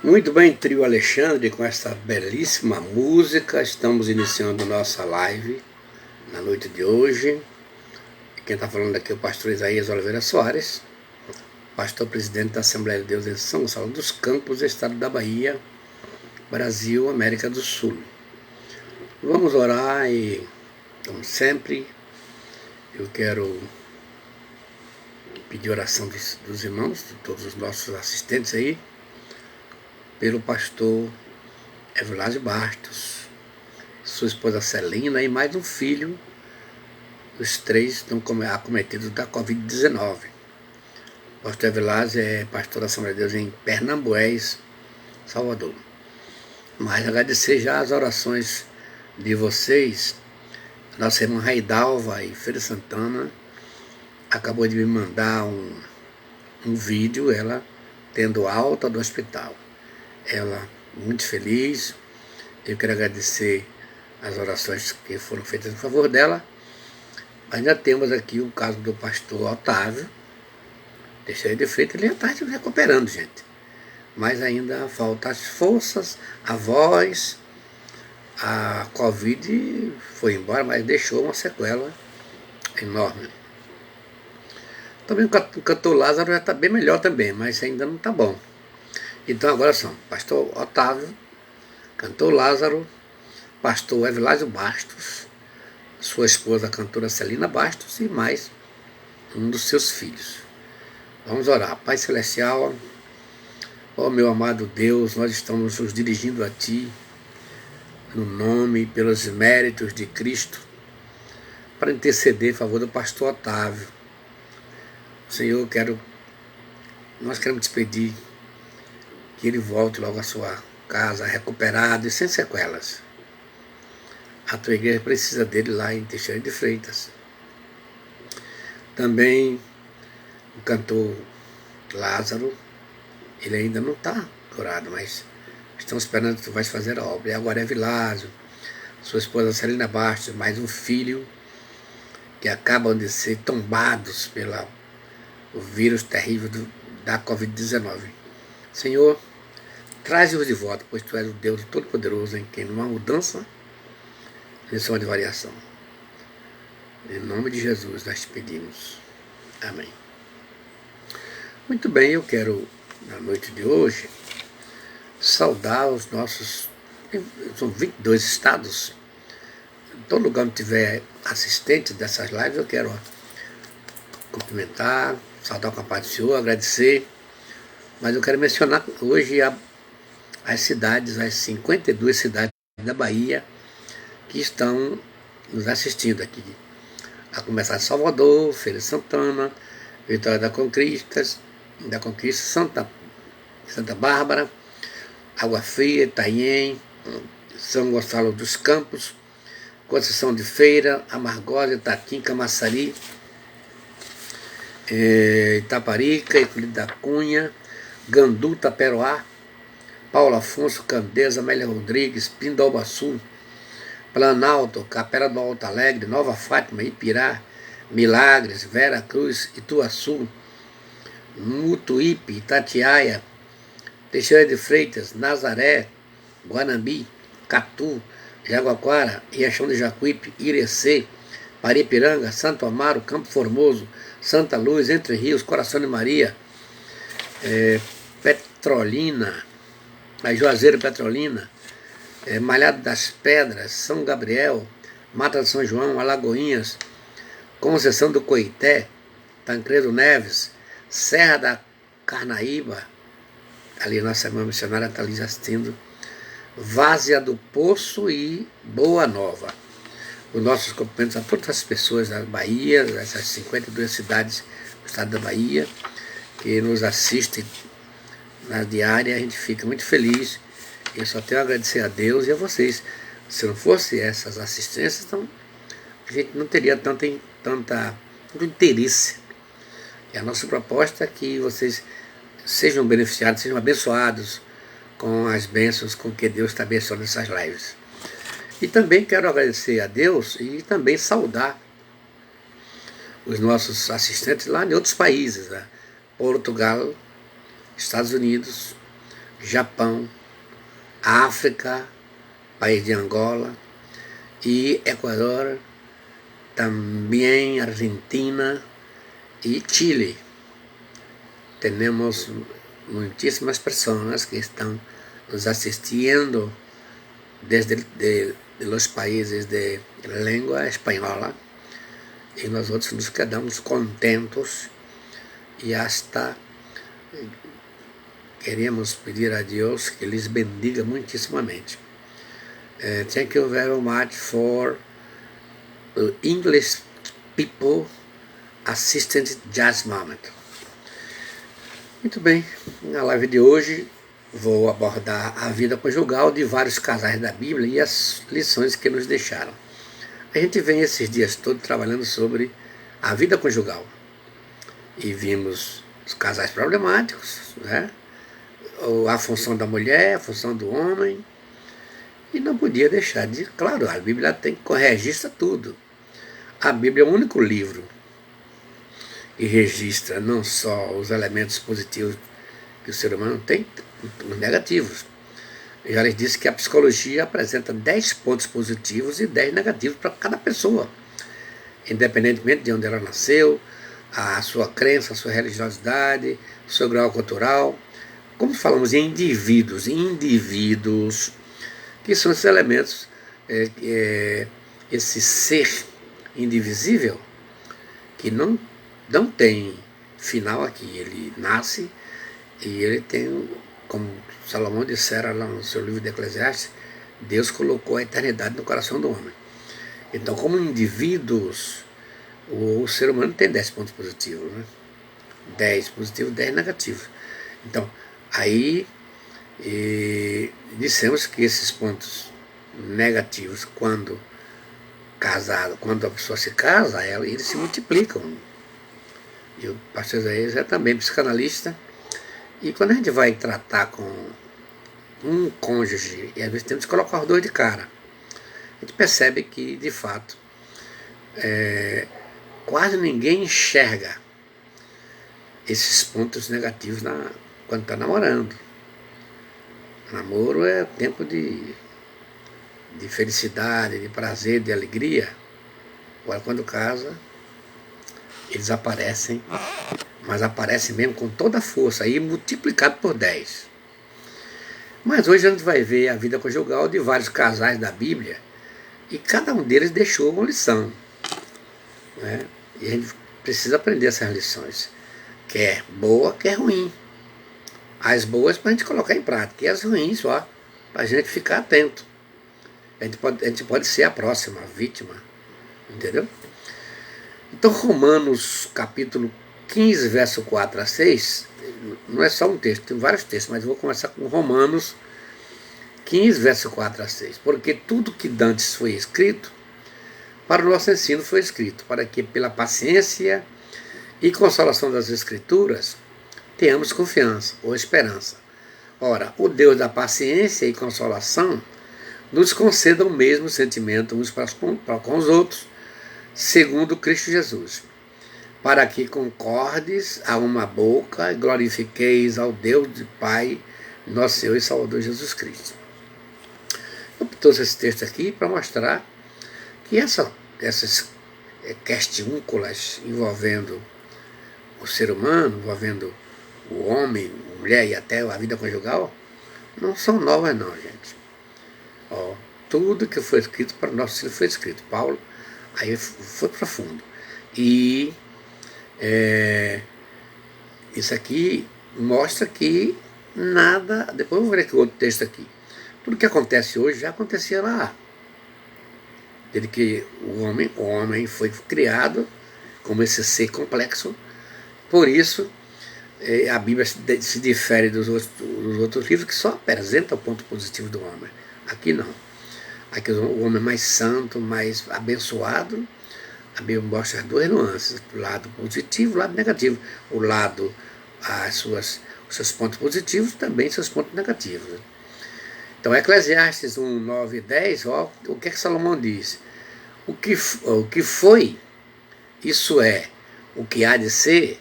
Muito bem, trio Alexandre, com essa belíssima música, estamos iniciando nossa live na noite de hoje. Quem está falando aqui é o pastor Isaías Oliveira Soares, pastor presidente da Assembleia de Deus em São Gonçalo dos Campos, estado da Bahia, Brasil, América do Sul. Vamos orar e, como sempre, eu quero pedir oração dos irmãos, de todos os nossos assistentes aí, pelo pastor Evilásio Bastos, sua esposa Celina e mais um filho. Os três estão acometidos da Covid-19. O pastor Evilásio é pastor da Assembleia de Deus em Pernambués, Salvador. Mas agradecer já as orações de vocês. Nossa irmã Raidalva e Feira Santana acabou de me mandar um vídeo, ela tendo alta do hospital. Ela muito feliz. Eu quero agradecer as orações que foram feitas em favor dela. Ainda temos aqui o caso do pastor Otávio Teixeira de Freitas. Ele já está se recuperando, gente. Mas ainda falta as forças, a voz. A Covid foi embora, mas deixou uma sequela enorme. Também o cantor Lázaro já está bem melhor também, mas ainda não está bom. Então agora são pastor Otávio, cantor Lázaro, pastor Evilásio Bastos, sua esposa, a cantora Celina Bastos, e mais um dos seus filhos. Vamos orar. Pai Celestial, ó meu amado Deus, nós estamos nos dirigindo a Ti, no nome e pelos méritos de Cristo, para interceder em favor do pastor Otávio. Senhor, nós queremos te pedir que ele volte logo à sua casa, recuperado e sem sequelas. A tua igreja precisa dele lá em Teixeira de Freitas. Também o cantor Lázaro, ele ainda não está curado, mas estamos esperando que tu vais fazer a obra. E agora é Vilásio, sua esposa Celina Bastos, mais um filho que acabam de ser tombados pelo vírus terrível da Covid-19. Senhor, traze-os de volta, pois tu és o Deus Todo-Poderoso, em quem não há mudança nem sombra de variação. Em nome de Jesus nós te pedimos. Amém. Muito bem, eu quero, na noite de hoje, saudar os nossos, são 22 estados. Em todo lugar onde tiver assistente dessas lives, eu quero cumprimentar, saudar com a paz do Senhor, agradecer. Mas eu quero mencionar hoje as cidades, as 52 cidades da Bahia que estão nos assistindo aqui. A começar de Salvador, Feira de Santana, Vitória da Conquista, Santa Bárbara, Água Fria, Itanhem, São Gonçalo dos Campos, Conceição de Feira, Amargosa, Itaquim, Camaçari, Itaparica, Euclides da Cunha, Gandu, Taperoá, Paulo Afonso, Candeias, Amélia Rodrigues, Pindobaçu, Planalto, Capela do Alto Alegre, Nova Fátima, Ipirá, Milagres, Vera Cruz, Ituaçu, Mutuípe, Itatiaia, Teixeira de Freitas, Nazaré, Guanambi, Catu, Jaguaquara, Riachão de Jacuípe, Irecê, Paripiranga, Santo Amaro, Campo Formoso, Santa Luz, Entre Rios, Coração de Maria, Petrolina, a Juazeiro Petrolina, Malhado das Pedras, São Gabriel, Mata de São João, Alagoinhas, Conceição do Coité, Tancredo Neves, Serra da Carnaíba, ali a nossa irmã missionária está ali assistindo, Várzea do Poço e Boa Nova. Os nossos cumprimentos a todas as pessoas da Bahia, essas 52 cidades do estado da Bahia, que nos assistem na diária. A gente fica muito feliz. Eu só tenho a agradecer a Deus e a vocês. Se não fosse essas assistências, então a gente não teria tanto interesse. E a nossa proposta é que vocês sejam beneficiados, sejam abençoados com as bênçãos com que Deus está abençoando essas lives. E também quero agradecer a Deus e também saudar os nossos assistentes lá em outros países, né? Portugal, Estados Unidos, Japão, África, país de Angola e Equador, também Argentina e Chile. Temos muitíssimas pessoas que estão nos assistindo desde os países de língua espanhola, e nós outros nos quedamos contentos e hasta queremos pedir a Deus que lhes bendiga muitíssimamente. Thank you very much for the English people assisting just moment. Muito bem, na live de hoje vou abordar a vida conjugal de vários casais da Bíblia e as lições que nos deixaram. A gente vem esses dias todos trabalhando sobre a vida conjugal e vimos os casais problemáticos, né? A função da mulher, a função do homem, e não podia deixar de, claro, a Bíblia registra tudo. A Bíblia é o único livro que registra não só os elementos positivos que o ser humano tem, os negativos. Eu já lhes disse que a psicologia apresenta 10 pontos positivos e 10 negativos para cada pessoa, independentemente de onde ela nasceu, a sua crença, a sua religiosidade, o seu grau cultural. Como falamos em indivíduos, que são esses elementos, esse ser indivisível, que não tem final aqui. Ele nasce e ele tem, como Salomão dissera lá no seu livro de Eclesiastes, Deus colocou a eternidade no coração do homem. Então, como indivíduos, o ser humano tem 10 pontos positivos, né? 10 positivos, 10 negativos. Então, aí dissemos que esses pontos negativos, quando a pessoa se casa, eles se multiplicam. E o pastor Isaías é também psicanalista, e quando a gente vai tratar com um cônjuge, e às vezes temos que colocar os dois de cara, a gente percebe que, de fato, quase ninguém enxerga esses pontos negativos quando está namorando. Namoro é tempo de felicidade, de prazer, de alegria. Agora, quando casa, eles aparecem, mas aparecem mesmo com toda a força, aí multiplicado por 10. Mas hoje a gente vai ver a vida conjugal de vários casais da Bíblia, e cada um deles deixou uma lição, né? E a gente precisa aprender essas lições, quer boa, quer ruim. As boas para a gente colocar em prática, e as ruins só para a gente ficar atento. A gente pode ser a próxima vítima, entendeu? Então, Romanos capítulo 15, verso 4 a 6, não é só um texto, tem vários textos, mas eu vou começar com Romanos 15, verso 4 a 6. Porque tudo que dantes foi escrito, para o nosso ensino foi escrito, para que pela paciência e consolação das Escrituras tenhamos confiança ou esperança. Ora, o Deus da paciência e consolação nos conceda o mesmo sentimento uns para com os outros, segundo Cristo Jesus, para que concordes a uma boca e glorifiqueis ao Deus de Pai, nosso Senhor e Salvador Jesus Cristo. Eu trouxe esse texto aqui para mostrar que essas questiúnculas envolvendo o ser humano, envolvendo o homem, a mulher e até a vida conjugal, não são novas não, gente. Tudo que foi escrito para o nosso ensino foi escrito. Paulo aí foi profundo. E isso aqui mostra que nada, depois eu vou ver aqui outro texto aqui, tudo que acontece hoje já acontecia lá. Desde que o homem foi criado como esse ser complexo. Por isso, a Bíblia se difere dos outros livros que só apresentam o ponto positivo do homem. Aqui não. Aqui o homem é mais santo, mais abençoado. A Bíblia mostra as duas nuances, o lado positivo e o lado negativo. O lado, os seus pontos positivos, também seus pontos negativos. Então, Eclesiastes 1, 9 e 10, o que é que Salomão diz? O que foi, isso é, o que há de ser,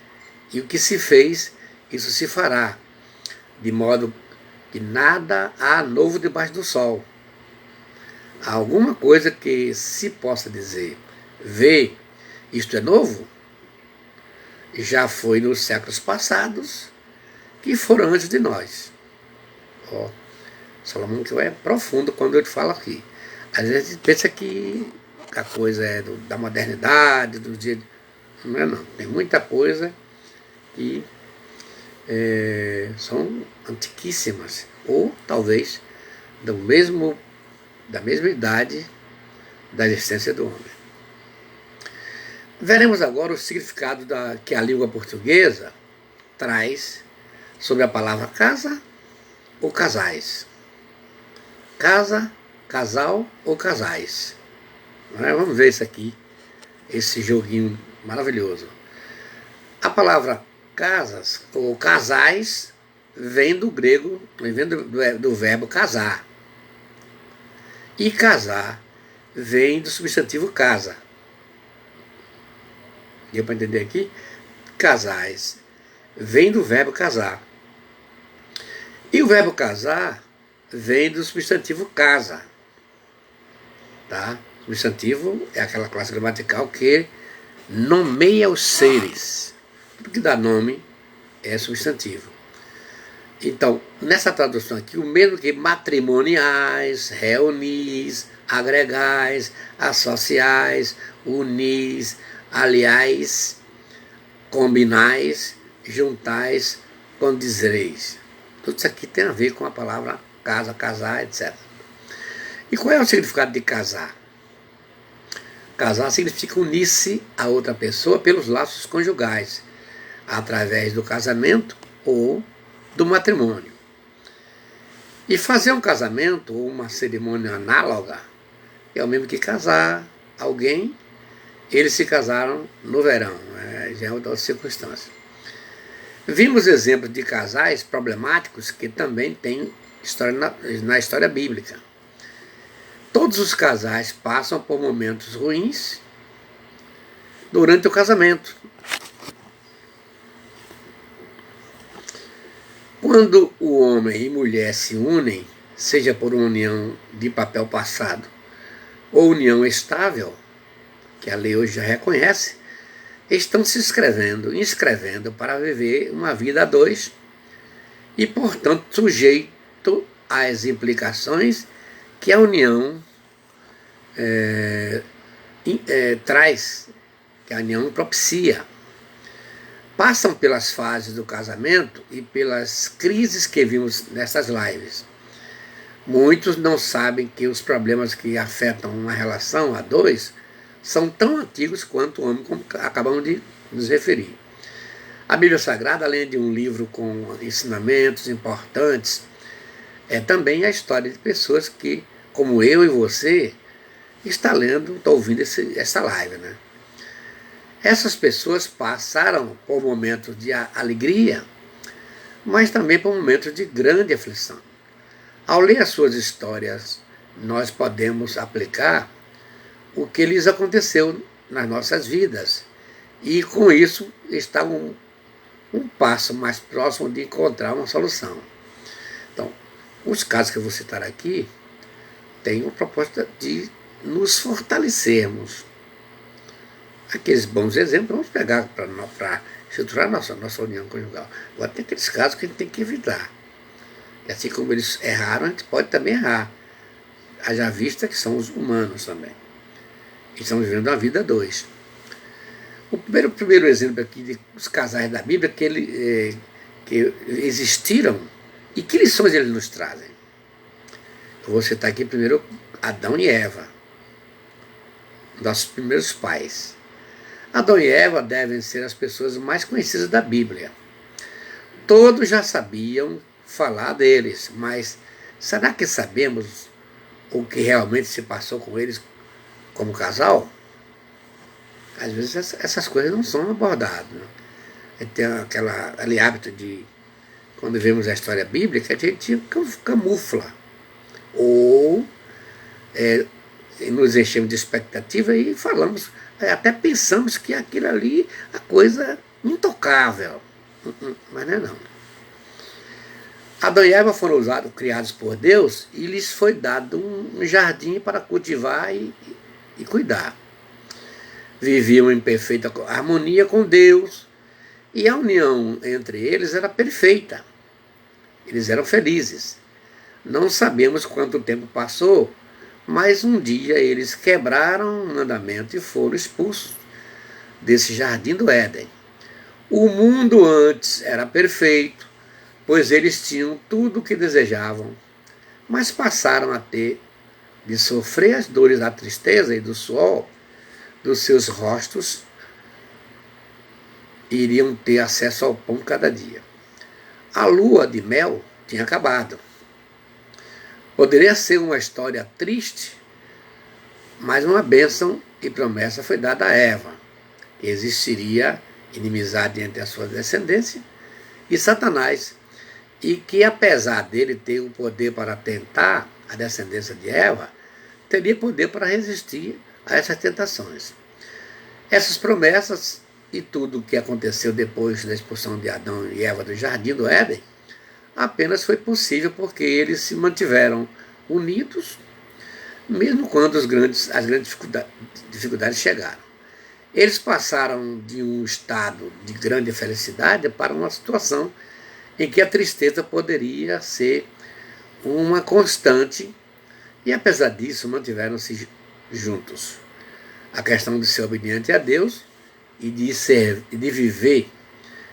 e o que se fez, isso se fará. De modo que nada há novo debaixo do sol. Há alguma coisa que se possa dizer, vê, isto é novo? Já foi nos séculos passados, que foram antes de nós. Ó, Salomão que é profundo quando eu te falo aqui. Às vezes a gente pensa que a coisa é da modernidade, do dia. Não é não. Tem muita coisa que são antiquíssimas. Ou talvez da mesma idade da existência do homem. Veremos agora o significado que a língua portuguesa traz sobre a palavra casa ou casais. Casa, casal ou casais. Vamos ver isso aqui, esse joguinho maravilhoso. A palavra casas ou casais vem do grego, vem do verbo casar. E casar vem do substantivo casa. Deu para entender aqui? Casais vem do verbo casar. E o verbo casar vem do substantivo casa. Tá? Substantivo é aquela classe gramatical que nomeia os seres. Tudo que dá nome é substantivo. Então, nessa tradução aqui, o mesmo que matrimoniais, reunis, agregais, associais, unis, aliais, combinais, juntais, condizereis. Tudo isso aqui tem a ver com a palavra casa, casar, etc. E qual é o significado de casar? Casar significa unir-se a outra pessoa pelos laços conjugais, através do casamento ou do matrimônio. E fazer um casamento ou uma cerimônia análoga é o mesmo que casar alguém. Eles se casaram no verão, já é outra circunstância. Vimos exemplos de casais problemáticos que também têm história na história bíblica. Todos os casais passam por momentos ruins durante o casamento. Quando o homem e mulher se unem, seja por uma união de papel passado ou união estável, que a lei hoje já reconhece, estão se inscrevendo para viver uma vida a dois e, portanto, sujeito às implicações que a união traz, que a união propicia. Passam pelas fases do casamento e pelas crises que vimos nessas lives. Muitos não sabem que os problemas que afetam uma relação a dois são tão antigos quanto o homem, como acabamos de nos referir. A Bíblia Sagrada, além de um livro com ensinamentos importantes, é também a história de pessoas que, como eu e você, está ouvindo essa live, né? Essas pessoas passaram por momentos de alegria, mas também por momentos de grande aflição. Ao ler as suas histórias, nós podemos aplicar o que lhes aconteceu nas nossas vidas e, com isso, está um passo mais próximo de encontrar uma solução. Então, os casos que eu vou citar aqui têm a proposta de nos fortalecermos. Aqueles bons exemplos, vamos pegar para estruturar nossa união conjugal. Agora tem aqueles casos que a gente tem que evitar. E assim como eles erraram, a gente pode também errar. Haja vista que são os humanos também. E estamos vivendo uma vida a dois. O primeiro exemplo aqui dos casais da Bíblia que existiram e que lições eles nos trazem. Eu vou citar aqui primeiro Adão e Eva, nossos primeiros pais. Adão e Eva devem ser as pessoas mais conhecidas da Bíblia. Todos já sabiam falar deles, mas será que sabemos o que realmente se passou com eles como casal? Às vezes essas coisas não são abordadas. Né? A gente tem aquele hábito de, quando vemos a história bíblica, a gente camufla. Ou nos enchemos de expectativa e falamos, até pensamos que aquilo ali, a coisa intocável. Mas não é não. Adão e Eva foram criados por Deus e lhes foi dado um jardim para cultivar e cuidar. Viviam em perfeita harmonia com Deus e a união entre eles era perfeita. Eles eram felizes. Não sabemos quanto tempo passou, mas um dia eles quebraram o mandamento e foram expulsos desse jardim do Éden. O mundo antes era perfeito, pois eles tinham tudo o que desejavam, mas passaram a ter de sofrer as dores da tristeza e do suor dos seus rostos, e iriam ter acesso ao pão cada dia. A lua de mel tinha acabado. Poderia ser uma história triste, mas uma bênção e promessa foi dada a Eva. Existiria inimizade entre a sua descendência e Satanás, e que apesar dele ter o poder para tentar a descendência de Eva, teria poder para resistir a essas tentações. Essas promessas e tudo o que aconteceu depois da expulsão de Adão e Eva do jardim do Éden apenas foi possível porque eles se mantiveram unidos, mesmo quando as grandes dificuldades chegaram. Eles passaram de um estado de grande felicidade para uma situação em que a tristeza poderia ser uma constante, e apesar disso mantiveram-se juntos. A questão de ser obediente a Deus e de viver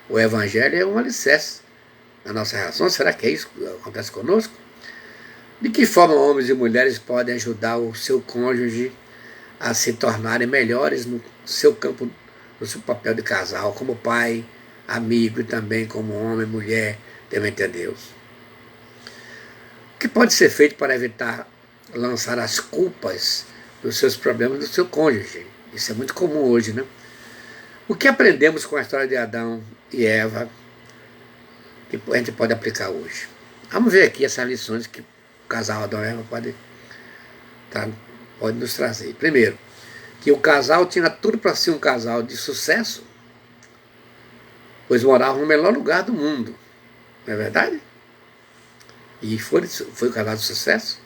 o Evangelho é um alicerce na nossa relação. Será que é isso que acontece conosco? De que forma homens e mulheres podem ajudar o seu cônjuge a se tornarem melhores no seu campo, no seu papel de casal, como pai, amigo e também como homem, mulher, temente a Deus? O que pode ser feito para evitar lançar as culpas dos seus problemas no seu cônjuge? Isso é muito comum hoje, né? O que aprendemos com a história de Adão e Eva que a gente pode aplicar hoje? Vamos ver aqui essas lições que o casal Adão e Eva pode nos trazer. Primeiro, que o casal tinha tudo para ser um casal de sucesso, pois moravam no melhor lugar do mundo. Não é verdade? E foi o casal de sucesso?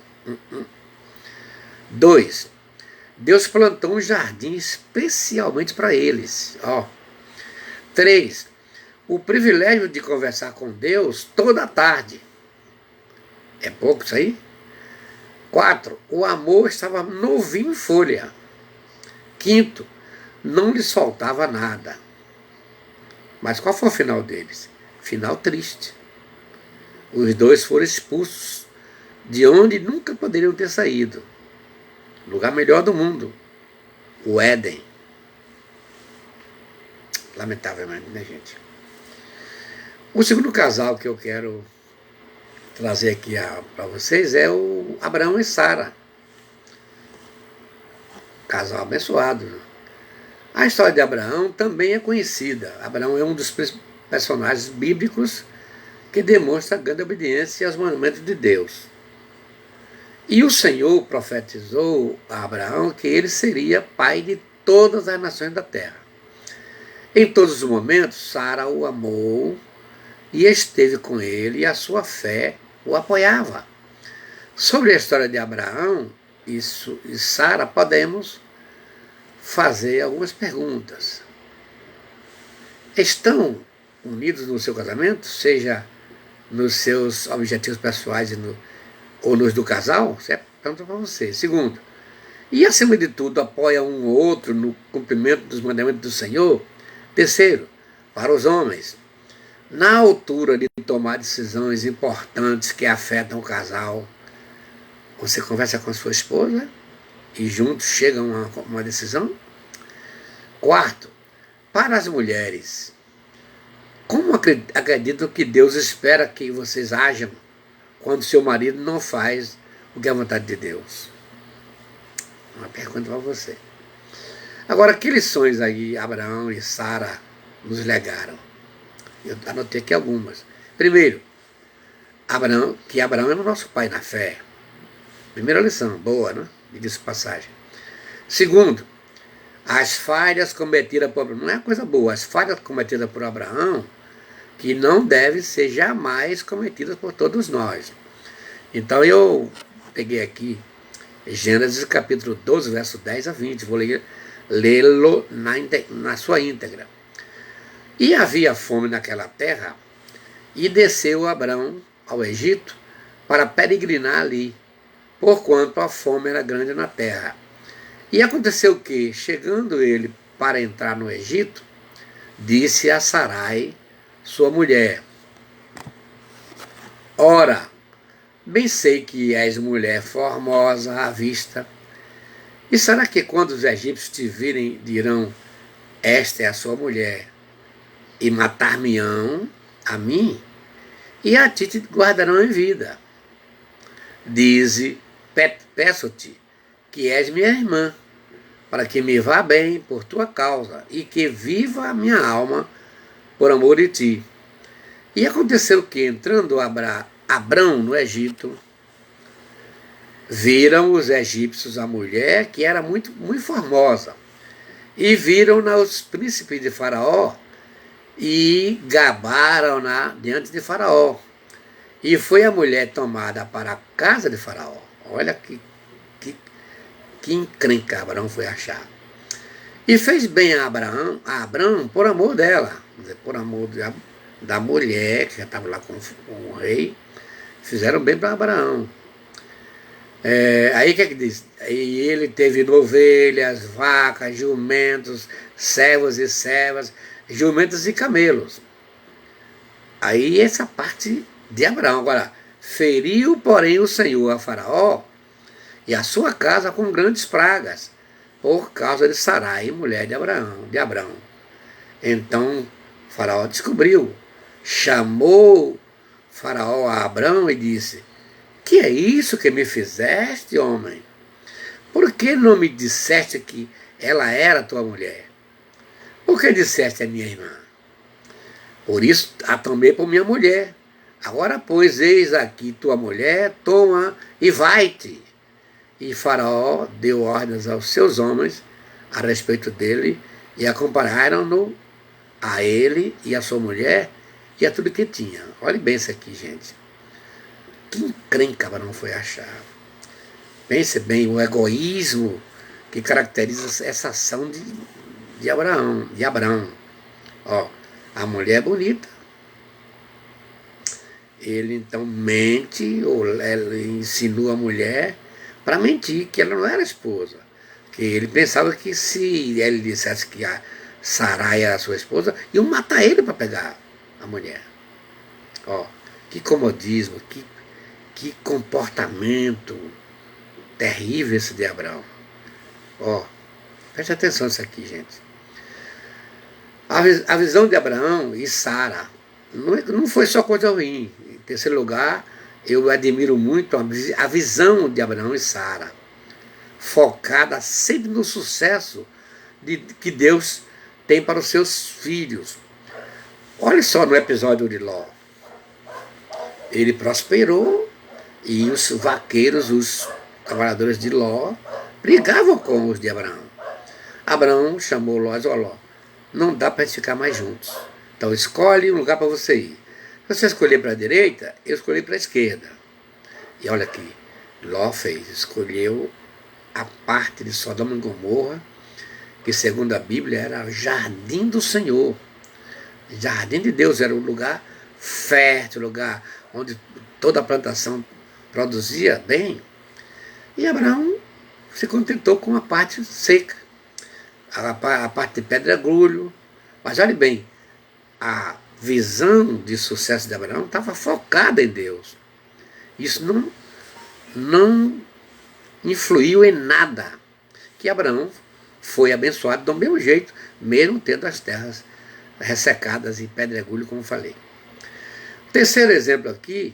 2. Deus plantou um jardim especialmente para eles. 3. O privilégio de conversar com Deus toda a tarde. É pouco isso aí? 4. O amor estava novinho em folha. 5. Não lhes faltava nada. Mas qual foi o final deles? Final triste. Os dois foram expulsos de onde nunca poderiam ter saído. Lugar melhor do mundo. O Éden. Lamentavelmente, né, gente? O segundo casal que eu quero trazer aqui para vocês é o Abraão e Sara. Casal abençoado. A história de Abraão também é conhecida. Abraão é um dos personagens bíblicos que demonstra grande obediência aos mandamentos de Deus. E o Senhor profetizou a Abraão que ele seria pai de todas as nações da terra. Em todos os momentos, Sara o amou e esteve com ele, e a sua fé o apoiava. Sobre a história de Abraão e Sara, podemos fazer algumas perguntas. Estão unidos no seu casamento, seja nos seus objetivos pessoais ou nos do casal? Isso é pergunta para você. Segundo, e acima de tudo apoia um ou outro no cumprimento dos mandamentos do Senhor? Terceiro, para os homens, na altura de tomar decisões importantes que afetam o casal, você conversa com a sua esposa e juntos chegam a uma decisão? Quarto, para as mulheres, como acreditam que Deus espera que vocês ajam quando seu marido não faz o que é a vontade de Deus? Uma pergunta para você. Agora, que lições aí Abraão e Sara nos legaram? Eu anotei aqui algumas. Primeiro, que Abraão é o nosso pai na fé. Primeira lição, boa, né? Diga-se de passagem. Segundo, as falhas cometidas por Abraão, não é coisa boa, as falhas cometidas por Abraão, que não devem ser jamais cometidas por todos nós. Então eu peguei aqui Gênesis capítulo 12, verso 10 a 20, vou lê-lo na sua íntegra. E havia fome naquela terra, e desceu Abrão ao Egito para peregrinar ali, porquanto a fome era grande na terra. E aconteceu que, chegando ele para entrar no Egito, disse a Sarai, sua mulher: Ora, bem sei que és mulher formosa à vista, e será que quando os egípcios te virem, dirão, esta é a sua mulher, e matar-me-ão a mim, e a ti te guardarão em vida? Dize, peço-te, que és minha irmã, para que me vá bem por tua causa, e que viva a minha alma por amor de ti. E aconteceu que, entrando Abrão no Egito, viram os egípcios a mulher, que era muito, muito formosa, e viram-na os príncipes de Faraó, e gabaram-na diante de Faraó. E foi a mulher tomada para a casa de Faraó. Olha que encrenca Abraão foi achar. E fez bem a Abraão por amor dela, por amor da mulher, que já estava lá com o rei. Fizeram bem para Abraão. Aí o que é que diz? E ele teve ovelhas, vacas, jumentos, servos e servas, jumentos e camelos. Aí essa parte de Abraão. Agora, feriu, porém, o Senhor a Faraó e a sua casa com grandes pragas, por causa de Sarai, mulher de Abrão. Então Faraó descobriu, chamou Faraó a Abrão e disse: que é isso que me fizeste, homem? Por que não me disseste que ela era tua mulher? Por que disseste a minha irmã? Por isso a tomei por minha mulher. Agora, pois, eis aqui tua mulher, toma e vai-te. E Faraó deu ordens aos seus homens a respeito dele, e acompanharam-no a ele e a sua mulher e a tudo que tinha. Olhe bem isso aqui, gente. Que encrenca Abraão foi achar. Pense bem o egoísmo que caracteriza essa ação de Abraão. Ó, a mulher é bonita. Ele então mente, ou insinua a mulher para mentir, que ela não era esposa. Que ele pensava que se ele dissesse que a Sarai era sua esposa, iam matar ele para pegar a mulher. Ó, que comodismo, que comportamento terrível esse de Abraão. Ó, preste atenção nisso aqui, gente. A visão de Abraão e Sara não foi só coisa ruim. Em terceiro lugar, eu admiro muito a visão de Abraão e Sara, focada sempre no sucesso que Deus tem para os seus filhos. Olha só no episódio de Ló. Ele prosperou e os vaqueiros, os trabalhadores de Ló, brigavam com os de Abraão. Abraão chamou Ló e disse: ó, Ló, não dá para a gente ficar mais juntos. Então escolhe um lugar para você ir. Se você escolher para a direita, eu escolhi para a esquerda. E olha aqui, Ló escolheu a parte de Sodoma e Gomorra, que segundo a Bíblia era o jardim do Senhor. Jardim de Deus, era um lugar fértil, lugar onde toda a plantação produzia bem. E Abraão se contentou com a parte seca, a parte de pedregulho. Mas olhe bem, a visão de sucesso de Abraão estava focada em Deus. Isso não influiu em nada. Que Abraão foi abençoado do mesmo jeito, mesmo tendo as terras ressecadas e pedregulho, como falei. O terceiro exemplo aqui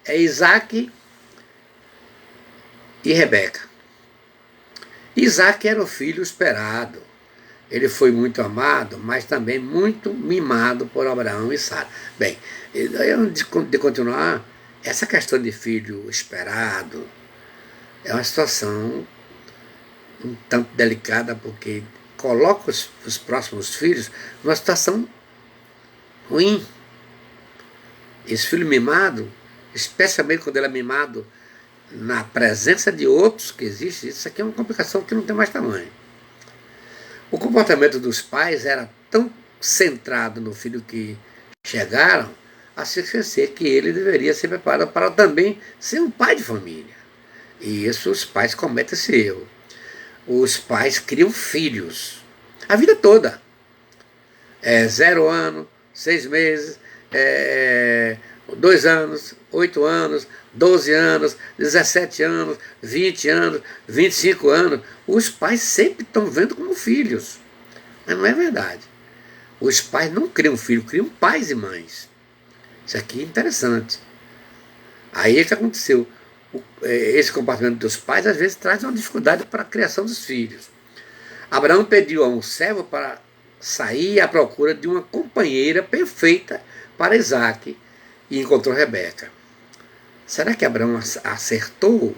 é Isaac e Rebeca. Isaac era o filho esperado. Ele foi muito amado, mas também muito mimado por Abraão e Sara. Bem, antes de continuar, essa questão de filho esperado é uma situação um tanto delicada, porque coloca os próximos filhos numa situação ruim. Esse filho mimado, especialmente quando ele é mimado na presença de outros que existe, isso aqui é uma complicação que não tem mais tamanho. O comportamento dos pais era tão centrado no filho que chegaram a se esquecer que ele deveria ser preparado para também ser um pai de família. E isso os pais cometem esse erro. Os pais criam filhos a vida toda. 0 ano, 6 meses, 2 anos, 8 anos, 12 anos, 17 anos, 20 anos, 25 anos. Os pais sempre estão vendo como filhos. Mas não é verdade. Os pais não criam filhos, criam pais e mães. Isso aqui é interessante. Aí o que aconteceu? Esse comportamento dos pais às vezes traz uma dificuldade para a criação dos filhos. Abraão pediu a um servo para sair à procura de uma companheira perfeita para Isaac e encontrou Rebeca. Será que Abraão acertou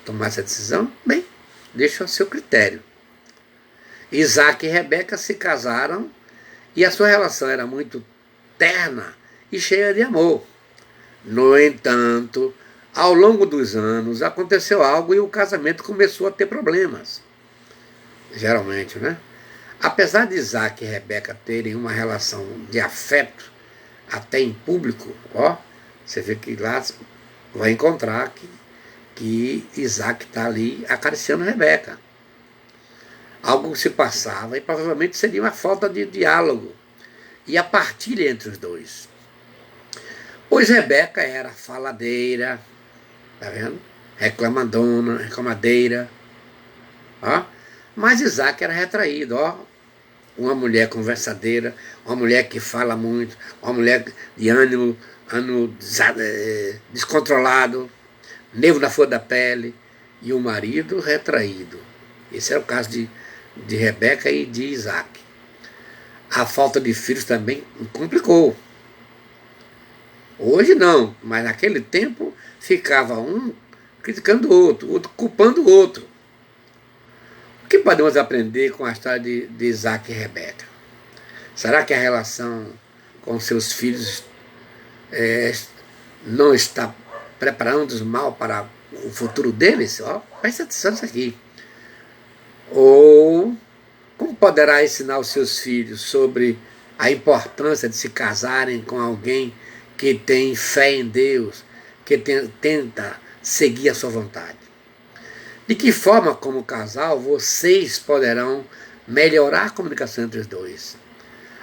tomar essa decisão? Bem, deixa ao seu critério. Isaac e Rebeca se casaram e a sua relação era muito terna e cheia de amor. No entanto, ao longo dos anos aconteceu algo e o casamento começou a ter problemas. Geralmente, né? Apesar de Isaac e Rebeca terem uma relação de afeto, até em público, você vê que lá vai encontrar que Isaac está ali acariciando Rebeca. Algo se passava e provavelmente seria uma falta de diálogo e a partilha entre os dois. Pois Rebeca era faladeira, tá vendo? Reclamadeira, mas Isaac era retraído, uma mulher conversadeira, uma mulher que fala muito, uma mulher de ânimo descontrolado, nervo na flor da pele, e o marido retraído. Esse era o caso de Rebeca e de Isaac. A falta de filhos também complicou. Hoje não, mas naquele tempo ficava um criticando o outro culpando o outro. O que podemos aprender com a história de Isaac e Rebeca? Será que a relação com seus filhos não está preparando-os mal para o futuro deles? Presta atenção nisso aqui. Ou como poderá ensinar os seus filhos sobre a importância de se casarem com alguém que tem fé em Deus, que tenta seguir a sua vontade? De que forma, como casal, vocês poderão melhorar a comunicação entre os dois?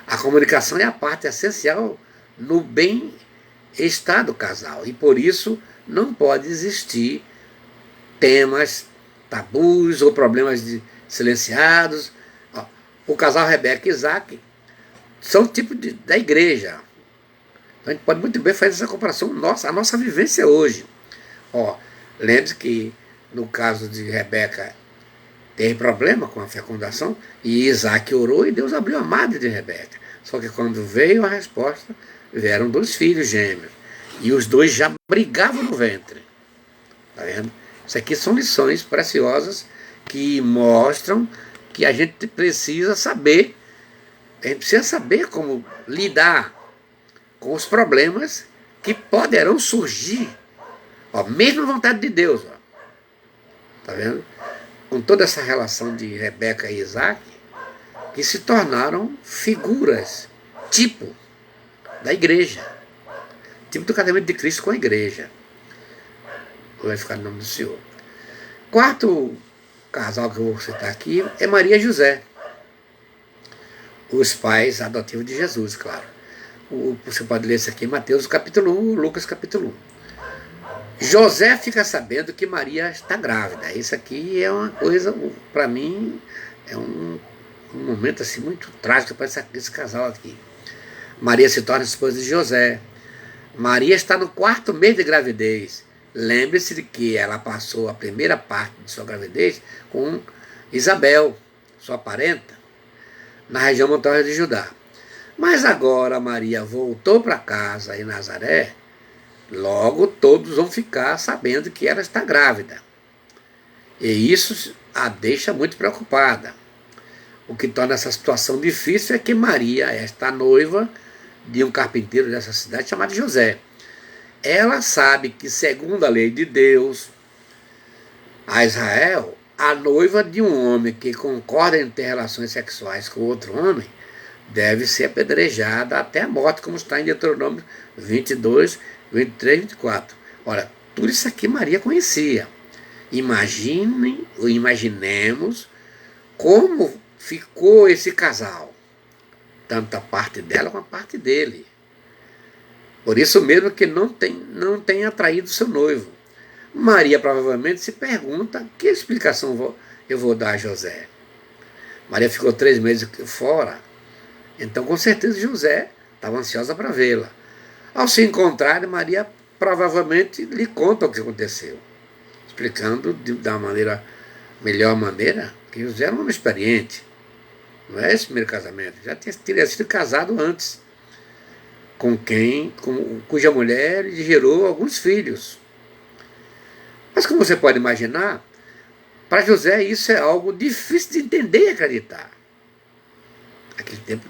A comunicação é a parte essencial no bem-estar do casal e, por isso, não pode existir temas tabus ou problemas silenciados. O casal Rebeca e Isaac são tipo da igreja. Então, a gente pode muito bem fazer essa comparação a nossa vivência hoje. Lembre-se que no caso de Rebeca teve problema com a fecundação e Isaac orou e Deus abriu a madre de Rebeca. Só que quando veio a resposta, vieram 2 filhos gêmeos e os 2 já brigavam no ventre. Tá vendo? Isso aqui são lições preciosas que mostram que a gente precisa saber como lidar com os problemas que poderão surgir, mesmo a vontade de Deus. Tá vendo? Com toda essa relação de Rebeca e Isaac, que se tornaram figuras, tipo da igreja, tipo do casamento de Cristo com a igreja. Vai ficar no nome do Senhor. Quarto casal que eu vou citar aqui é Maria e José, os pais adotivos de Jesus, claro. Você pode ler isso aqui em Mateus capítulo 1, Lucas capítulo 1. José fica sabendo que Maria está grávida. Isso aqui é uma coisa, para mim, é um momento assim muito trágico para esse casal aqui. Maria se torna esposa de José. Maria está no 4º mês de gravidez. Lembre-se de que ela passou a primeira parte de sua gravidez com Isabel, sua parenta, na região montanhosa de Judá. Mas agora Maria voltou para casa em Nazaré. Logo todos vão ficar sabendo que ela está grávida. E isso a deixa muito preocupada. O que torna essa situação difícil é que Maria está noiva de um carpinteiro dessa cidade chamado José. ela sabe que, segundo a lei de Deus, a Israel, a noiva de um homem que concorda em ter relações sexuais com outro homem deve ser apedrejada até a morte, como está em Deuteronômio 22, 23, 24. Ora, tudo isso aqui Maria conhecia. Imaginemos como ficou esse casal, tanto a parte dela como a parte dele. Por isso mesmo que não tem atraído seu noivo. Maria provavelmente se pergunta que explicação eu vou dar a José. Maria ficou 3 meses fora, então com certeza José estava ansiosa para vê-la. Ao se encontrarem, Maria provavelmente lhe conta o que aconteceu, explicando da melhor maneira que José era um homem experiente. Não é esse primeiro casamento, já teria sido casado antes, cuja mulher lhe gerou alguns filhos. Mas como você pode imaginar, para José isso é algo difícil de entender e acreditar. Naquele tempo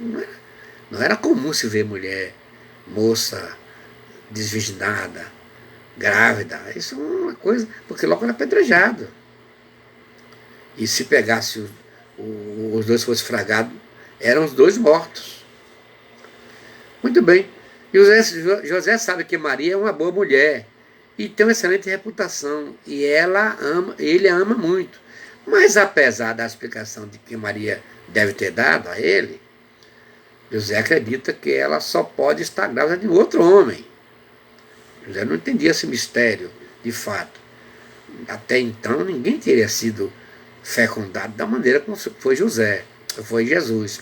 não era comum se ver mulher, moça, desvirginada, grávida. Isso é uma coisa, porque logo era apedrejado. E se pegasse os dois fossem fragados, eram os dois mortos. Muito bem. José sabe que Maria é uma boa mulher e tem uma excelente reputação, e ele a ama muito. Mas apesar da explicação de que Maria deve ter dado a ele, José acredita que ela só pode estar grávida de outro homem. José não entendia esse mistério, de fato. Até então ninguém teria sido fecundado da maneira como foi Jesus.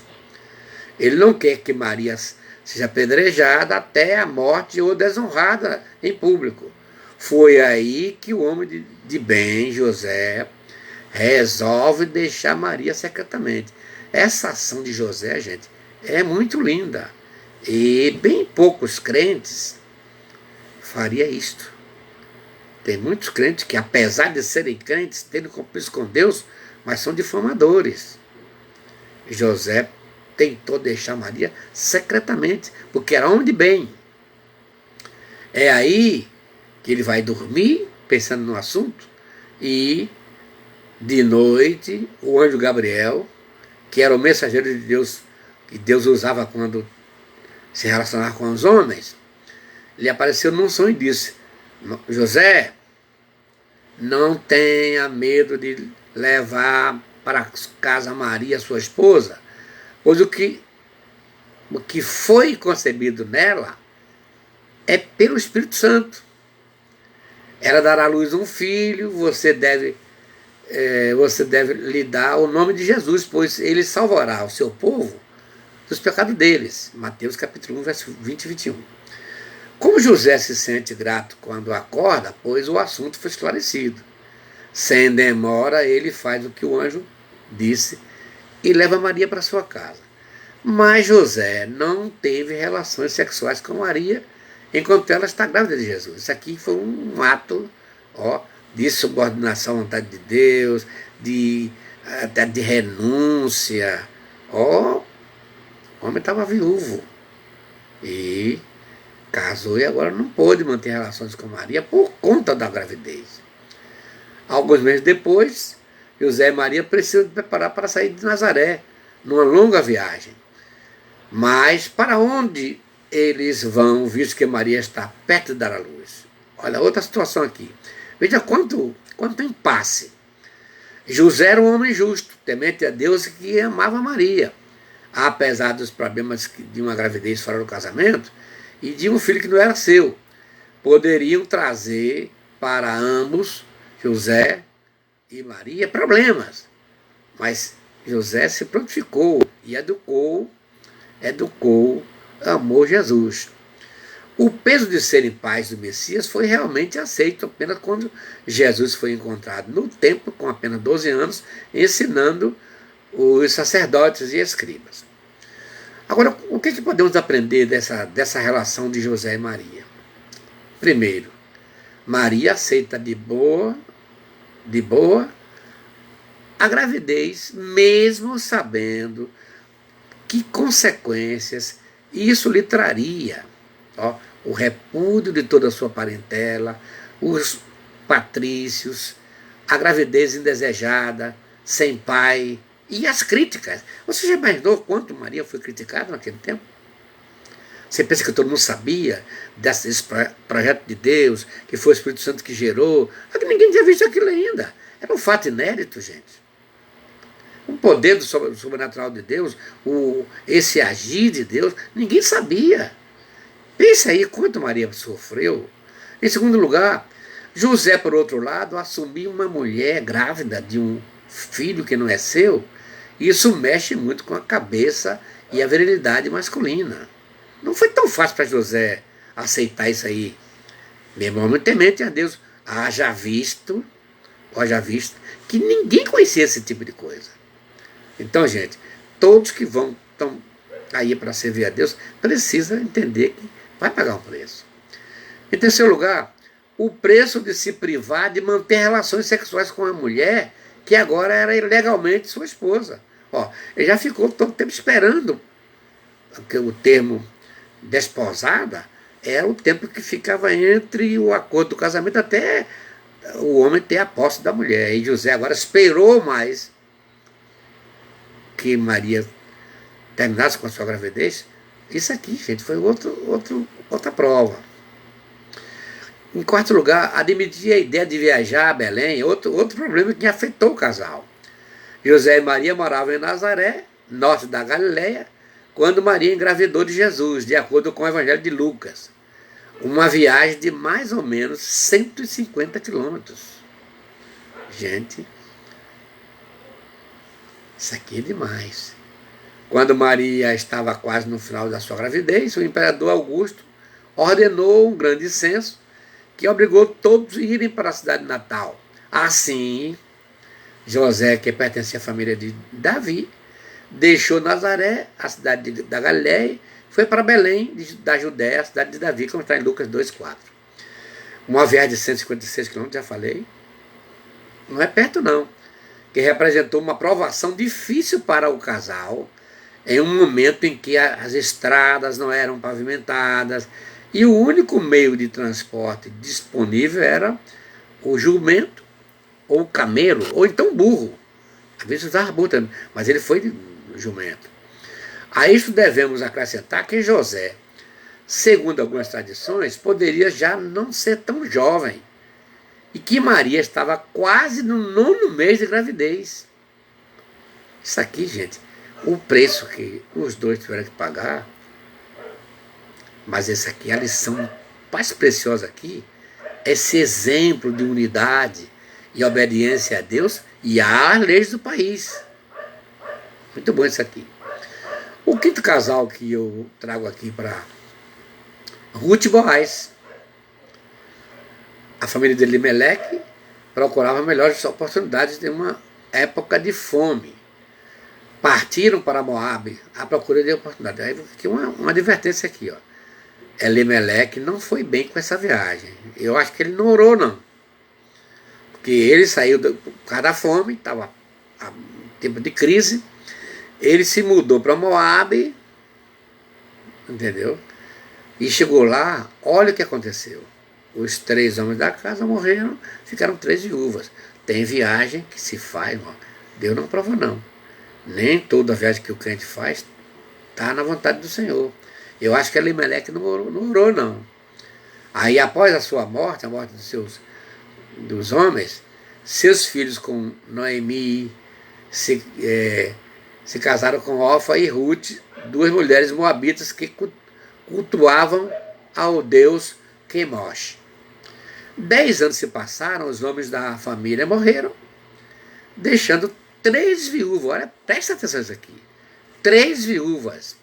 Ele não quer que Maria seja apedrejada até a morte ou desonrada em público. Foi aí que o homem de bem, José, resolve deixar Maria secretamente. Essa ação de José, gente, é muito linda. E bem poucos crentes faria isto. Tem muitos crentes que, apesar de serem crentes, tendo compromisso com Deus, mas são difamadores. José tentou deixar Maria secretamente, porque era homem de bem. É aí que ele vai dormir, pensando no assunto, e de noite o anjo Gabriel, que era o mensageiro de Deus, que Deus usava quando se relacionava com os homens, lhe apareceu num sonho e disse: José, não tenha medo de levar para casa Maria, sua esposa, pois o que foi concebido nela é pelo Espírito Santo. Ela dará à luz um filho, você deve lhe dar o nome de Jesus, pois ele salvará o seu povo dos pecados deles. Mateus capítulo 1, verso 20 e 21. Como José se sente grato quando acorda, pois o assunto foi esclarecido. Sem demora, ele faz o que o anjo disse e leva Maria para sua casa. Mas José não teve relações sexuais com Maria enquanto ela está grávida de Jesus. Isso aqui foi um ato de subordinação à vontade de Deus, até de renúncia. O homem estava viúvo e casou e agora não pôde manter relações com Maria por conta da gravidez. Alguns meses depois, José e Maria precisam se preparar para sair de Nazaré, numa longa viagem. Mas para onde eles vão, visto que Maria está perto de dar à luz? Olha, outra situação aqui. Veja quanto impasse. José era um homem justo, temente a Deus, que amava Maria, apesar dos problemas de uma gravidez fora do casamento e de um filho que não era seu. Poderiam trazer para ambos, José e Maria, problemas. Mas José se prontificou e educou, amou Jesus. O peso de serem pais do Messias foi realmente aceito apenas quando Jesus foi encontrado no templo, com apenas 12 anos, ensinando os sacerdotes e escribas. Agora, o que podemos aprender dessa relação de José e Maria? Primeiro, Maria aceita de boa a gravidez, mesmo sabendo que consequências isso lhe traria. ó, o repúdio de toda a sua parentela, os patrícios, a gravidez indesejada, sem pai, e as críticas. Você já imaginou quanto Maria foi criticada naquele tempo? Você pensa que todo mundo sabia desse projeto de Deus, que foi o Espírito Santo que gerou? Ninguém tinha visto aquilo ainda. Era um fato inédito, gente. O poder do sobrenatural de Deus, esse agir de Deus, ninguém sabia. Pense aí quanto Maria sofreu. Em segundo lugar, José, por outro lado, assumiu uma mulher grávida de um filho que não é seu. Isso mexe muito com a cabeça e a virilidade masculina. Não foi tão fácil para José aceitar isso aí. Meu irmão, muito temente a Deus. Haja visto, que ninguém conhecia esse tipo de coisa. Então, gente, todos que estão aí para servir a Deus, precisam entender que vai pagar um preço. Em terceiro lugar, o preço de se privar de manter relações sexuais com a mulher que agora era ilegalmente sua esposa. Ó, ele já ficou todo tempo esperando, porque o termo desposada era o tempo que ficava entre o acordo do casamento até o homem ter a posse da mulher. E José agora esperou mais que Maria terminasse com a sua gravidez. Isso aqui, gente, foi outra prova. Em quarto lugar, admitir a ideia de viajar a Belém, outro problema que afetou o casal. José e Maria moravam em Nazaré, norte da Galileia, quando Maria engravidou de Jesus, de acordo com o Evangelho de Lucas. Uma viagem de mais ou menos 150 quilômetros. Gente, isso aqui é demais. Quando Maria estava quase no final da sua gravidez, o imperador Augusto ordenou um grande censo que obrigou todos a irem para a cidade natal. Assim, José, que pertencia à família de Davi, deixou Nazaré, a cidade da Galileia, foi para Belém, da Judéia, a cidade de Davi, como está em Lucas 2,4. Uma viagem de 156 quilômetros, já falei. Não é perto, não. Que representou uma provação difícil para o casal, em um momento em que as estradas não eram pavimentadas, e o único meio de transporte disponível era o jumento, ou o camelo, ou então o burro. Às vezes usava burro também, mas ele foi de jumento. A isso devemos acrescentar que José, segundo algumas tradições, poderia já não ser tão jovem, e que Maria estava quase no 9º mês de gravidez. Isso aqui, gente, o preço que os dois tiveram que pagar. Mas essa aqui, a lição mais preciosa aqui, esse exemplo de unidade e obediência a Deus e às leis do país. Muito bom isso aqui. O quinto casal que eu trago aqui para Ruth e Boaz. A família de Elimeleque procurava melhores oportunidades em uma época de fome. Partiram para Moabe à procura de oportunidades. Aí aqui uma advertência aqui, ó. Elimeleque não foi bem com essa viagem. Eu acho que ele não orou, não. Porque ele saiu por causa da fome, estava em tempo de crise. Ele se mudou para Moabe, entendeu? E chegou lá, olha o que aconteceu. Os 3 homens da casa morreram, ficaram 3 viúvas. Tem viagem que se faz, ó, Deus não prova não. Nem toda viagem que o crente faz está na vontade do Senhor. Eu acho que Elimeleque não orou, não. Aí, após a sua morte, a morte dos homens, seus filhos com Noemi se casaram com Orfa e Ruth, 2 mulheres moabitas que cultuavam ao deus Quemosh. 10 anos se passaram, os homens da família morreram, deixando 3 viúvas. Olha, presta atenção nisso aqui. 3 viúvas.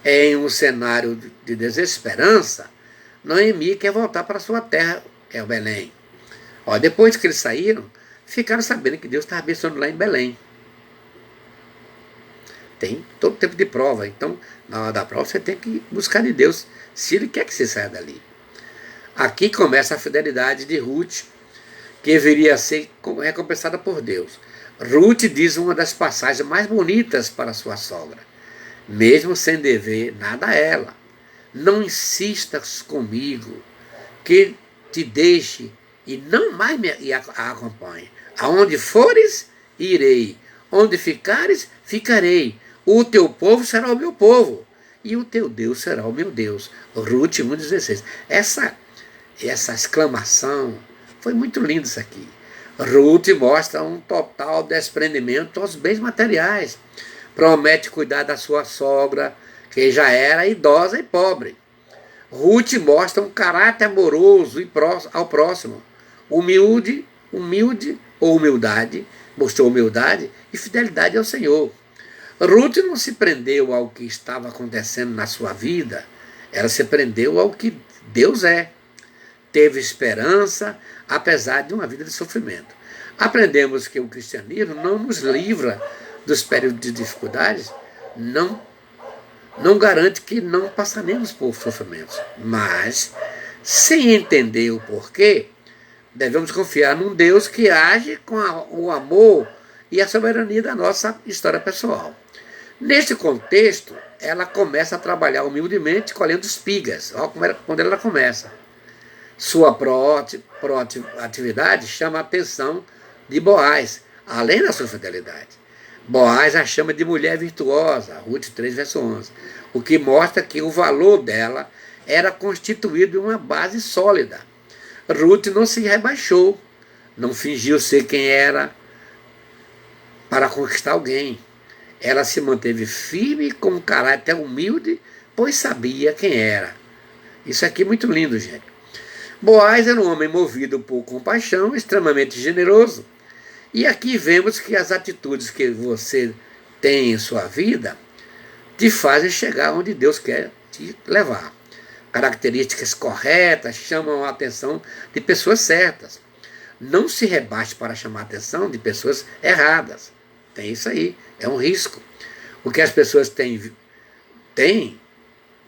Em um cenário de desesperança, Noemi quer voltar para sua terra, que é o Belém. Ó, depois que eles saíram, ficaram sabendo que Deus estava abençoando lá em Belém. Tem todo tipo de prova. Então, na hora da prova, você tem que buscar de Deus, se Ele quer que você saia dali. Aqui começa a fidelidade de Ruth, que viria a ser recompensada por Deus. Ruth diz uma das passagens mais bonitas para sua sogra. Mesmo sem dever nada a ela, não insistas comigo, que te deixe e não mais a acompanhe. Aonde fores, irei. Onde ficares, ficarei. O teu povo será o meu povo, e o teu Deus será o meu Deus. Ruth 1,16. Essa exclamação, foi muito lindo isso aqui. Ruth mostra um total desprendimento aos bens materiais. Promete cuidar da sua sogra, que já era idosa e pobre. Ruth mostra um caráter amoroso e ao próximo. Humildade, mostrou humildade e fidelidade ao Senhor. Ruth não se prendeu ao que estava acontecendo na sua vida, ela se prendeu ao que Deus é. Teve esperança, apesar de uma vida de sofrimento. Aprendemos que o cristianismo não nos livra dos períodos de dificuldades, não garante que não passaremos por sofrimentos. Mas, sem entender o porquê, devemos confiar num Deus que age com o amor e a soberania da nossa história pessoal. Neste contexto, ela começa a trabalhar humildemente colhendo espigas. Olha quando ela começa. Sua proatividade chama a atenção de Boaz, além da sua fidelidade. Boaz a chama de mulher virtuosa, Ruth 3, verso 11, o que mostra que o valor dela era constituído de uma base sólida. Ruth não se rebaixou, não fingiu ser quem era para conquistar alguém. Ela se manteve firme com um caráter humilde, pois sabia quem era. Isso aqui é muito lindo, gente. Boaz era um homem movido por compaixão, extremamente generoso. E aqui vemos que as atitudes que você tem em sua vida te fazem chegar onde Deus quer te levar. Características corretas chamam a atenção de pessoas certas. Não se rebaixe para chamar a atenção de pessoas erradas. Tem isso aí, é um risco. O que as pessoas têm,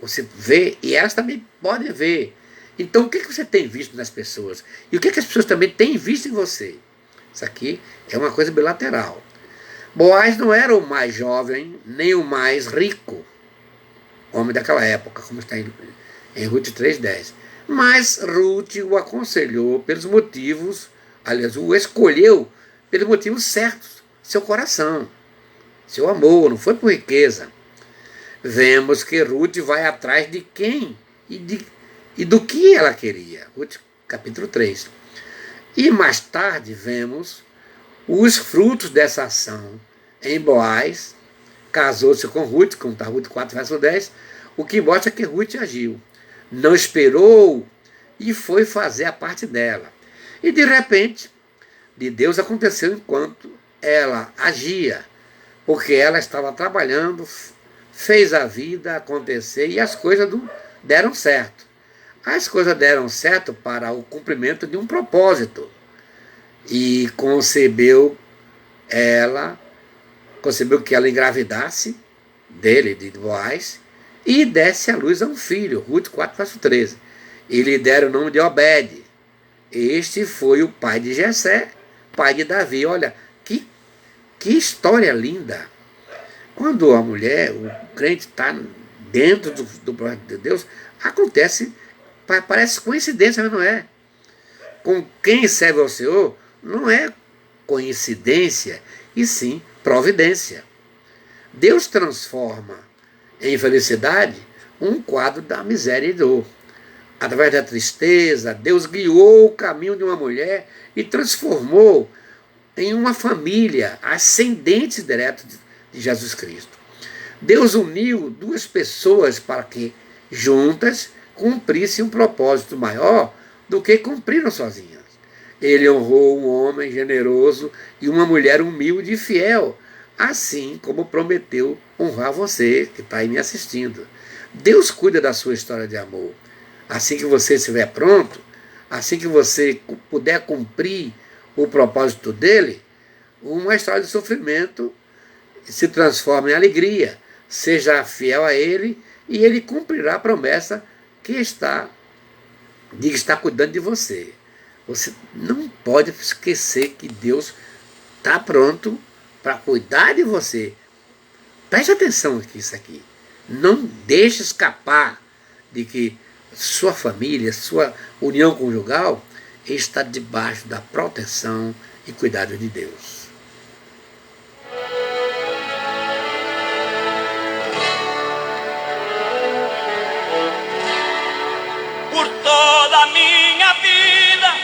você vê, e elas também podem ver. Então, o que você tem visto nas pessoas? E o que as pessoas também têm visto em você? Isso aqui é uma coisa bilateral. Boaz não era o mais jovem, nem o mais rico, homem daquela época, como está em Ruth 3,10. Mas Ruth o aconselhou pelos motivos, aliás, o escolheu pelos motivos certos, seu coração, seu amor, não foi por riqueza. Vemos que Ruth vai atrás de quem e do que ela queria. Ruth, capítulo 3. E mais tarde vemos os frutos dessa ação em Boaz. Casou-se com Ruth, como está Ruth 4, verso 10, o que mostra que Ruth agiu. Não esperou e foi fazer a parte dela. E de repente, de Deus aconteceu enquanto ela agia, porque ela estava trabalhando, fez a vida acontecer e as coisas deram certo. As coisas deram certo para o cumprimento de um propósito. E concebeu que ela engravidasse dele, de Boaz, e desse à luz a um filho, Ruth 4, verso 13. E lhe deram o nome de Obed. Este foi o pai de Jessé, pai de Davi. Olha, que história linda. Quando a mulher, o crente está dentro do projeto de Deus, acontece, parece coincidência, mas não é. Com quem serve ao Senhor, não é coincidência, e sim providência. Deus transforma em felicidade um quadro da miséria e dor. Através da tristeza, Deus guiou o caminho de uma mulher e transformou em uma família ascendente direto de Jesus Cristo. Deus uniu duas pessoas para que juntas cumprissem um propósito maior do que cumpriram sozinhas. Ele honrou um homem generoso e uma mulher humilde e fiel, assim como prometeu honrar você que está aí me assistindo. Deus cuida da sua história de amor. Assim que você estiver pronto, assim que você puder cumprir o propósito dele, uma história de sofrimento se transforma em alegria. Seja fiel a ele e ele cumprirá a promessa que está cuidando de você. Você não pode esquecer que Deus está pronto para cuidar de você. Preste atenção aqui, isso aqui. Não deixe escapar de que sua família, sua união conjugal está debaixo da proteção e cuidado de Deus. Por toda a minha vida,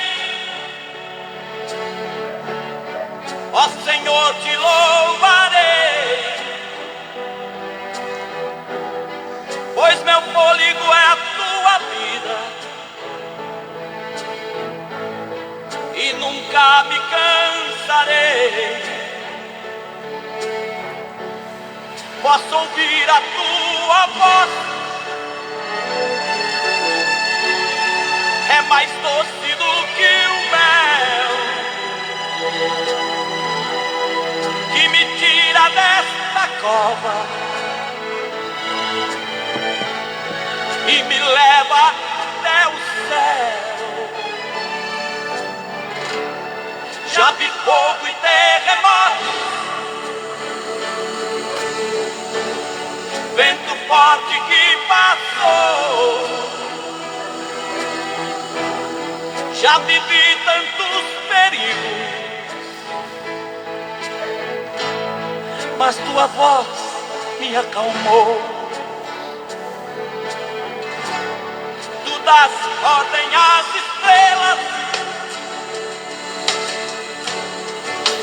ó Senhor, te louvarei, pois meu fôlego é a tua vida e nunca me cansarei. Posso ouvir a tua voz, é mais doce do que o mel, que me tira desta cova e me leva até o céu. Já vi fogo e terremoto, vento forte que passou. Já vivi tantos perigos, mas tua voz me acalmou. Tu dás ordem às estrelas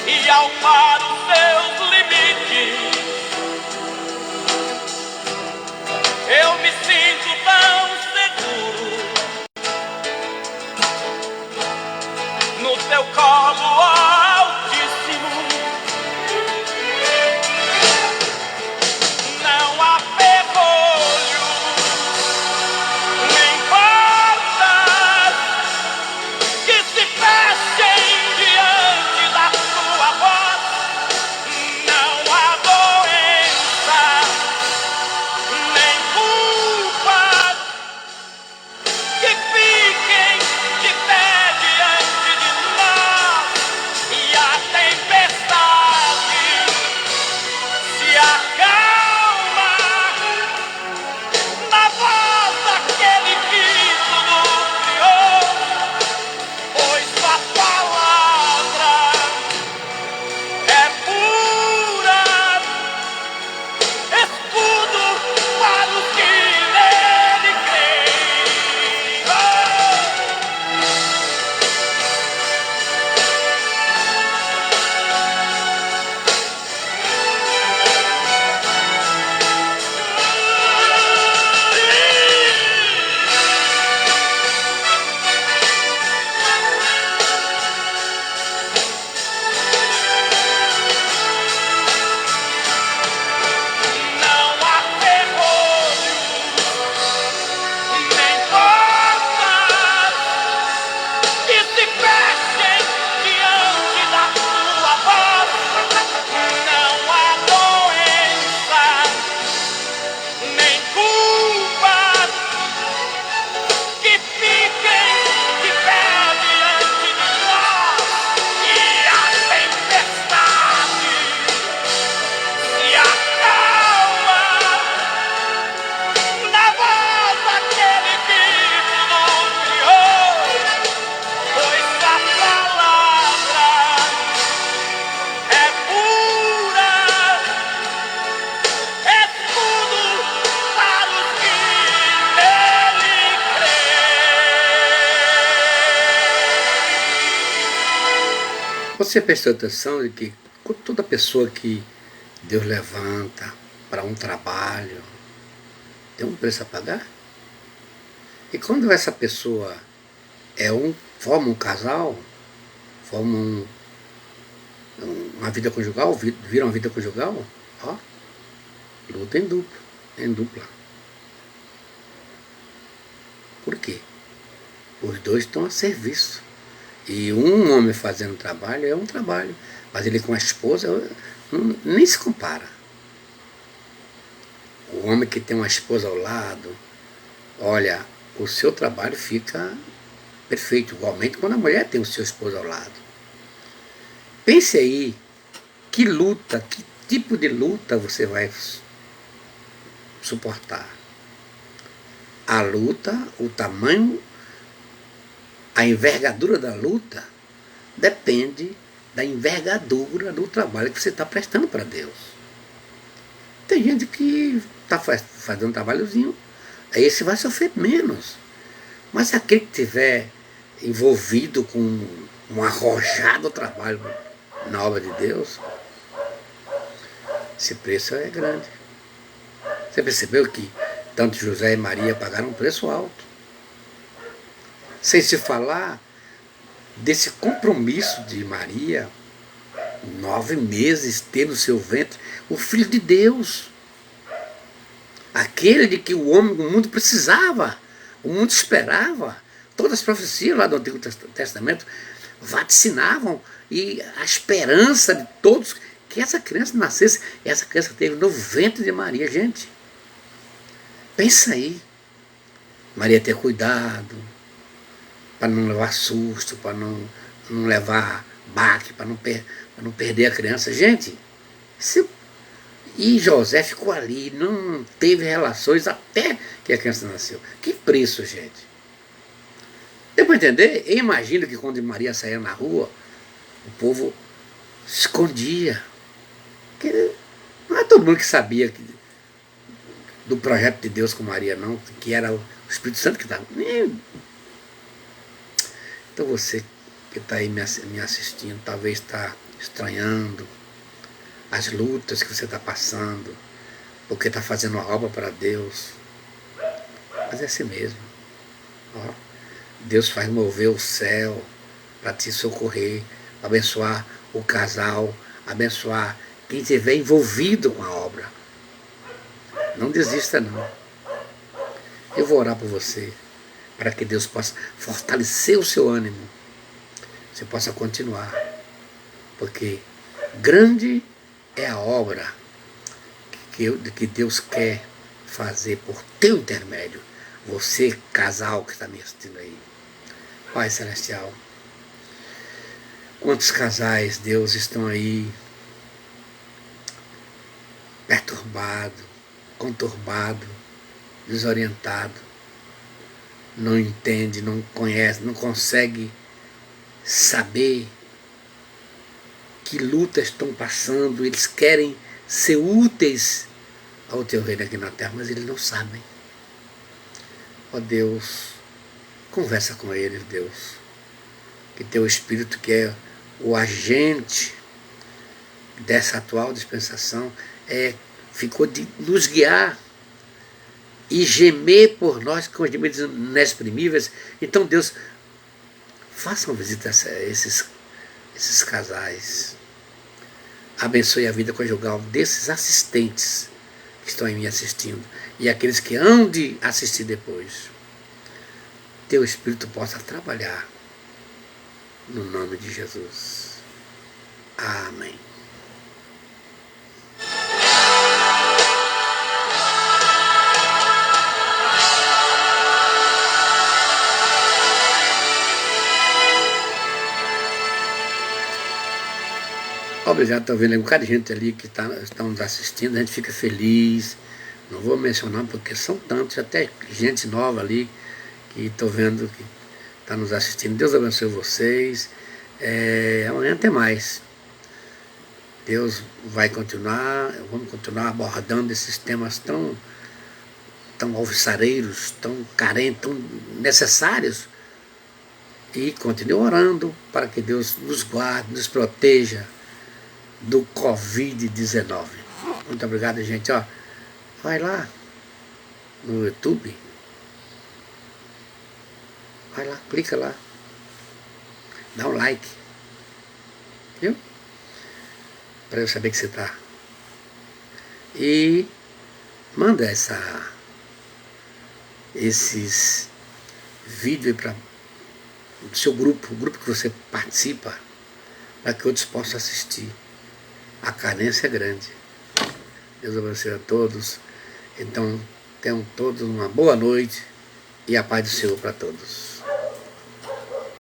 e ao mar os seus limites. Eu me sinto tão seguro no teu colo, ó Altíssimo. Não há ferrolho, nem portas que se fechem diante da tua voz. Não há doença, nem culpa que fiquem de pé diante de nós. E a tempestade se acalma na voz daquele que tudo criou, pois tua palavra é pura, escudo para os que nele creem. Não há ferrolho, nem portas que se fechem diante da tua voz. Não há doença, nem culpa que fiquem de pé diante de nós. E a tempestade se acalma na voz daquele que tudo criou, pois a palavra é pura, escudo para os que nele creem. Você prestou atenção de que toda pessoa que Deus levanta para um trabalho tem um preço a pagar? E quando essa pessoa forma um casal, forma uma vida conjugal, vira uma vida conjugal, ó, luta em dupla. Por quê? Os dois estão a serviço. E um homem fazendo trabalho é um trabalho, mas ele com a esposa nem se compara. O homem que tem uma esposa ao lado, olha, o seu trabalho fica perfeito, igualmente quando a mulher tem o seu esposo ao lado. Pense aí, que luta, que tipo de luta você vai suportar. a luta, o tamanho, a envergadura da luta depende da envergadura do trabalho que você está prestando para Deus. Tem gente que está fazendo um trabalhozinho, aí esse vai sofrer menos. Mas aquele que estiver envolvido com um arrojado trabalho na obra de Deus, esse preço é grande. Você percebeu que tanto José e Maria pagaram um preço alto? Sem se falar desse compromisso de Maria, 9 meses ter no seu ventre o Filho de Deus. Aquele de que o mundo precisava, o mundo esperava. Todas as profecias lá do Antigo Testamento vaticinavam, e a esperança de todos que essa criança nascesse, essa criança teve no ventre de Maria. Gente, pensa aí, Maria ter cuidado, para não levar susto, para não levar baque, para não perder a criança. Gente, e José ficou ali, não teve relações até que a criança nasceu. Que preço, gente. Deu para entender? Eu imagino que quando Maria saía na rua, o povo se escondia. Não é todo mundo que sabia do projeto de Deus com Maria, não, que era o Espírito Santo que estava. Então você que está aí me assistindo, talvez está estranhando as lutas que você está passando, porque está fazendo uma obra para Deus. Mas é assim mesmo. Ó, Deus faz mover o céu para te socorrer, para abençoar o casal, abençoar quem estiver envolvido com a obra. Não desista, não. Eu vou orar por você, para que Deus possa fortalecer o seu ânimo, você possa continuar, porque grande é a obra que Deus quer fazer por teu intermédio. Você, casal que está me assistindo aí. Pai Celestial, quantos casais, Deus, estão aí perturbado, conturbado, desorientado, não entende, não conhece, não consegue saber que lutas estão passando. Eles querem ser úteis ao teu reino aqui na terra, mas eles não sabem. Ó Deus, conversa com eles, Deus, que teu Espírito, que é o agente dessa atual dispensação, ficou de nos guiar e gemer por nós com os gemidos inexprimíveis. Então, Deus, faça uma visita a esses casais. Abençoe a vida conjugal desses assistentes que estão aí me assistindo e aqueles que hão de assistir depois. Teu Espírito possa trabalhar no nome de Jesus. Amém. Obrigado, estou vendo um bocado de gente ali que estão nos assistindo, a gente fica feliz. Não vou mencionar porque são tantos, até gente nova ali que estou vendo que está nos assistindo. Deus abençoe vocês. Amanhã tem mais. Deus vai continuar, vamos continuar abordando esses temas tão alvissareiros, tão carentes, tão necessários. E continue orando para que Deus nos guarde, nos proteja do Covid-19. Muito obrigado, gente. Ó, vai lá no YouTube. Vai lá, clica lá. Dá um like. Viu? Para eu saber que você está. E manda esses vídeos para o seu grupo, o grupo que você participa, para que outros possam assistir. A carência é grande. Deus abençoe a todos. Então, tenham todos uma boa noite e a paz do Senhor para todos.